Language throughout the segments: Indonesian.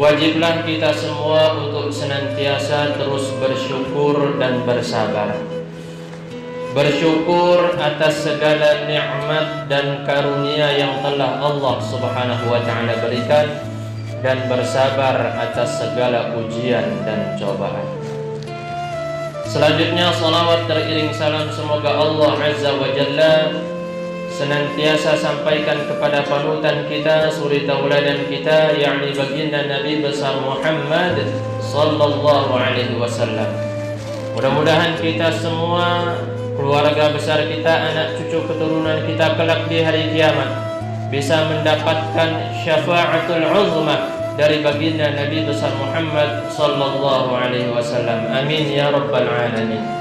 Wajiblah kita semua untuk senantiasa terus bersyukur dan bersabar. Bersyukur atas segala nikmat dan karunia yang telah Allah Subhanahu wa taala berikan, dan bersabar atas segala ujian dan cobaan. Selanjutnya salawat teriring salam semoga Allah Azza wa Jalla senantiasa sampaikan kepada panutan kita, suri tauladan kita, yakni baginda Nabi besar Muhammad sallallahu alaihi wasallam. Mudah-mudahan kita semua, keluarga besar kita, anak cucu keturunan kita kelak di hari kiamat bisa mendapatkan syafaatul uzma dari baginda Nabi besar Muhammad sallallahu alaihi wasallam. Amin ya rabbal alamin.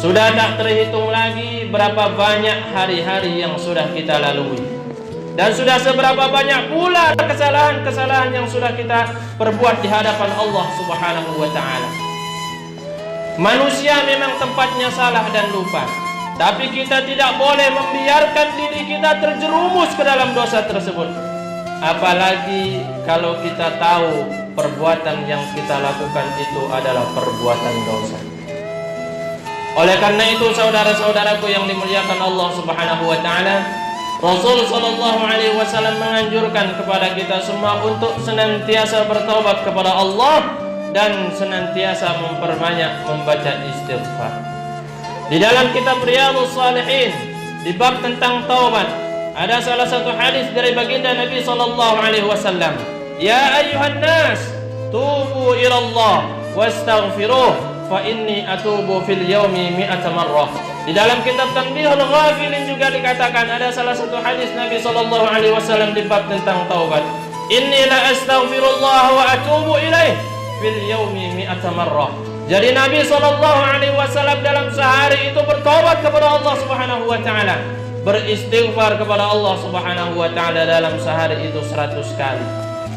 Sudah tak terhitung lagi berapa banyak hari-hari yang sudah kita lalui, dan sudah seberapa banyak pula kesalahan-kesalahan yang sudah kita perbuat di hadapan Allah Subhanahu wa taala. Manusia memang tempatnya salah dan lupa, tapi kita tidak boleh membiarkan diri kita terjerumus ke dalam dosa tersebut. Apalagi kalau kita tahu perbuatan yang kita lakukan itu adalah perbuatan dosa. Oleh karena itu, saudara-saudaraku yang dimuliakan Allah Subhanahu wa taala, Rasul sallallahu alaihi wasallam menganjurkan kepada kita semua untuk senantiasa bertaubat kepada Allah dan senantiasa memperbanyak membaca istighfar. Di dalam kitab Riyadhus Shalihin di bab tentang taubat ada salah satu hadis dari baginda Nabi sallallahu alaihi wasallam, "Ya ayyuhan nas, tubu ila Allah wastaghfiruh fa inni atubu fil yaumi mi'ata marrah." Di dalam kitab Tanbihul Ghafilin juga dikatakan, ada salah satu hadis Nabi sallallahu alaihi wasallam di bab tentang taubat, "Inni la astaghfirullah wa atubu ilaih fil yaumi mi'ata marrah." Jadi Nabi sallallahu alaihi wasallam dalam sehari itu bertaubat kepada Allah Subhanahu wa taala, beristighfar kepada Allah Subhanahu wa taala dalam sehari itu 100 kali.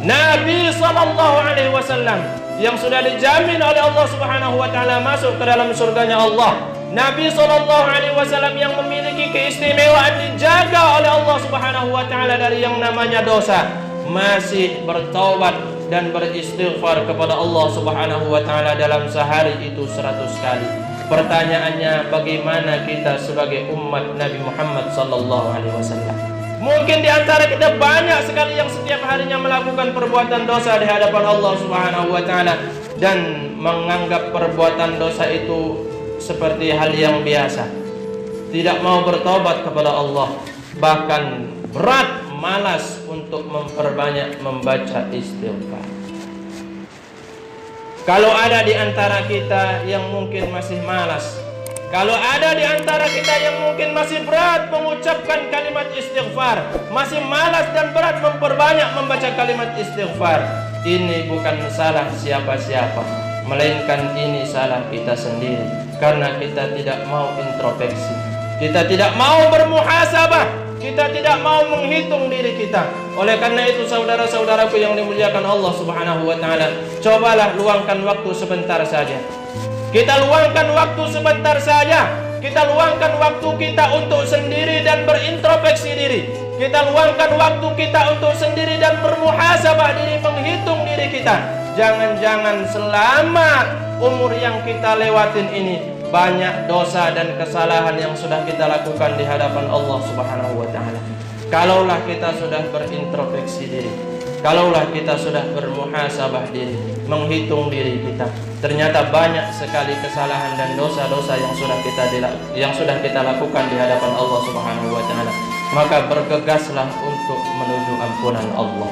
Nabi sallallahu alaihi wasallam yang sudah dijamin oleh Allah Subhanahu wa taala masuk ke dalam surganya Allah. Nabi sallallahu alaihi wasallam yang memiliki keistimewaan dijaga oleh Allah Subhanahu wa taala dari yang namanya dosa, masih bertaubat dan beristighfar kepada Allah Subhanahu wa taala dalam sehari itu 100 kali. Pertanyaannya, bagaimana kita sebagai umat Nabi Muhammad sallallahu alaihi wasallam? Mungkin di antara kita banyak sekali yang setiap harinya melakukan perbuatan dosa di hadapan Allah Subhanahu wa taala dan menganggap perbuatan dosa itu seperti hal yang biasa. Tidak mau bertobat kepada Allah, bahkan berat malas untuk memperbanyak membaca istighfar. Kalau ada di antara kita yang mungkin masih malas, kalau ada di antara kita yang mungkin masih berat mengucapkan kalimat istighfar, masih malas dan berat memperbanyak membaca kalimat istighfar, ini bukan salah siapa-siapa, melainkan ini salah kita sendiri, karena kita tidak mau introspeksi, kita tidak mau bermuhasabah, kita tidak mau menghitung diri kita. Oleh karena itu, saudara-saudaraku yang dimuliakan Allah Subhanahu wa taala, cobalah luangkan waktu sebentar saja. Kita luangkan waktu sebentar saja. Kita luangkan waktu kita untuk sendiri dan berintrospeksi diri. Kita luangkan waktu kita untuk sendiri dan bermuhasabah diri, menghitung diri kita. Jangan-jangan selama umur yang kita lewatin ini banyak dosa dan kesalahan yang sudah kita lakukan di hadapan Allah Subhanahu wa taala. Kalaulah kita sudah berintrospeksi diri, kalaulah kita sudah bermuhasabah diri, menghitung diri kita, ternyata banyak sekali kesalahan dan dosa-dosa yang sudah kita lakukan di hadapan Allah Subhanahu wa taala, maka bergegaslah untuk menuju ampunan Allah.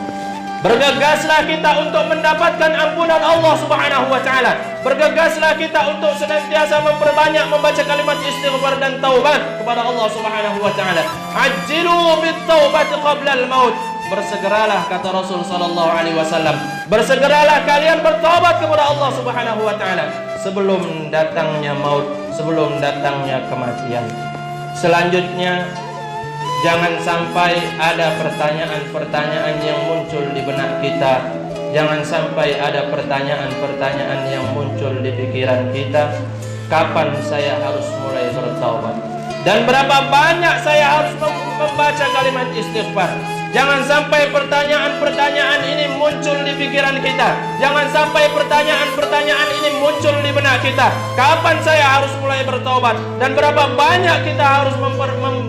Bergegaslah kita untuk mendapatkan ampunan Allah Subhanahu wa taala. Bergegaslah kita untuk senantiasa memperbanyak membaca kalimat istighfar dan taubat kepada Allah Subhanahu wa taala. Ajjilu bit taubati qabla al-maut. Bersegeralah, kata Rasul sallallahu alaihi wasallam, bersegeralah kalian bertobat kepada Allah Subhanahu wa taala sebelum datangnya maut, sebelum datangnya kematian. Selanjutnya, jangan sampai ada pertanyaan-pertanyaan yang muncul di benak kita. Jangan sampai ada pertanyaan-pertanyaan yang muncul di pikiran kita. Kapan saya harus mulai bertaubat? Dan berapa banyak saya harus membaca kalimat istighfar? Jangan sampai pertanyaan-pertanyaan ini muncul di pikiran kita. Jangan sampai pertanyaan-pertanyaan ini muncul di benak kita. Kapan saya harus mulai bertobat? Dan berapa banyak kita harus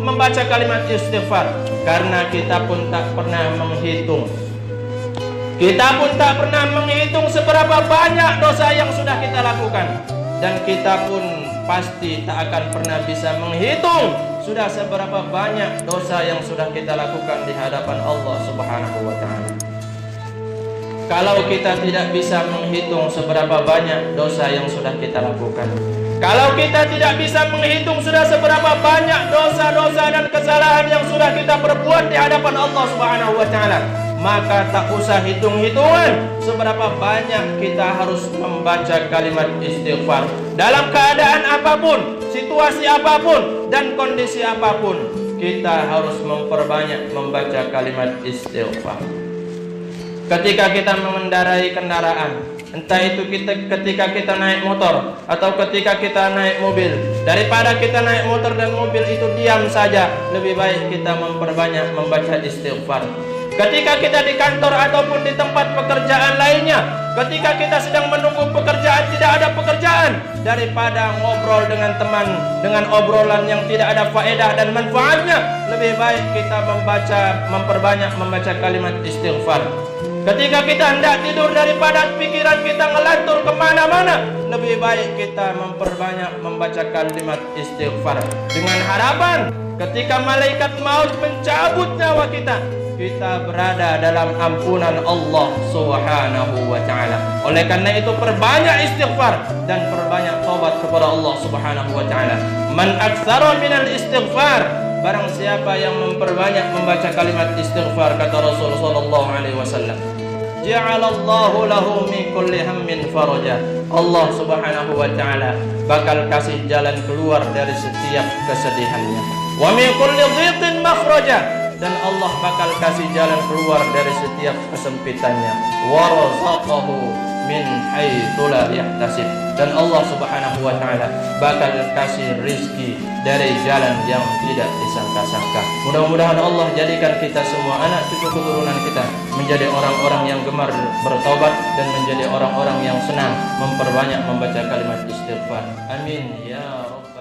membaca kalimat istighfar? Karena kita pun tak pernah menghitung. Kita pun tak pernah menghitung seberapa banyak dosa yang sudah kita lakukan. Dan kita pun pasti tak akan pernah bisa menghitung sudah seberapa banyak dosa yang sudah kita lakukan di hadapan Allah Subhanahu wa Ta'ala. Kalau kita tidak bisa menghitung seberapa banyak dosa yang sudah kita lakukan, kalau kita tidak bisa menghitung sudah seberapa banyak dosa-dosa dan kesalahan yang sudah kita perbuat di hadapan Allah Subhanahu wa Ta'ala, maka tak usah hitung-hitungan seberapa banyak kita harus membaca kalimat istighfar dalam keadaan apapun, situasi apapun, dan kondisi apapun. Kita harus memperbanyak membaca kalimat istighfar. Ketika kita mengendarai kendaraan, entah itu ketika kita naik motor atau ketika kita naik mobil, daripada kita naik motor dan mobil itu diam saja, lebih baik kita memperbanyak membaca istighfar. Ketika kita di kantor ataupun di tempat pekerjaan lainnya, ketika kita sedang menunggu pekerjaan, tidak ada pekerjaan, daripada ngobrol dengan teman dengan obrolan yang tidak ada faedah dan manfaatnya, lebih baik kita memperbanyak membaca kalimat istighfar. Ketika kita hendak tidur, daripada pikiran kita ngelantur kemana-mana, lebih baik kita memperbanyak membaca kalimat istighfar, dengan harapan ketika malaikat maut mencabut nyawa kita, kita berada dalam ampunan Allah Subhanahu wa Ta'ala. Oleh karena itu perbanyak istighfar dan perbanyak taubat kepada Allah Subhanahu wa Ta'ala. Man aktsara minal istighfar, barang siapa yang memperbanyak membaca kalimat istighfar, kata Rasul sallallahu alaihi wasallam, ja'alallahu lahu min kulli hammin faraja. Allah Subhanahu wa Ta'ala bakal kasih jalan keluar dari setiap kesedihannya. Wa min kulli dhiqin makhraja, dan Allah bakal kasih jalan keluar dari setiap kesempitannya. Wa razaqahu min haitsu la yahtasib, dan Allah Subhanahu wa Ta'ala bakal kasih rizki dari jalan yang tidak disangka-sangka. Mudah-mudahan Allah jadikan kita semua, anak cucu keturunan kita, menjadi orang-orang yang gemar bertaubat dan menjadi orang-orang yang senang memperbanyak membaca kalimat istighfar. Amin ya Rabb.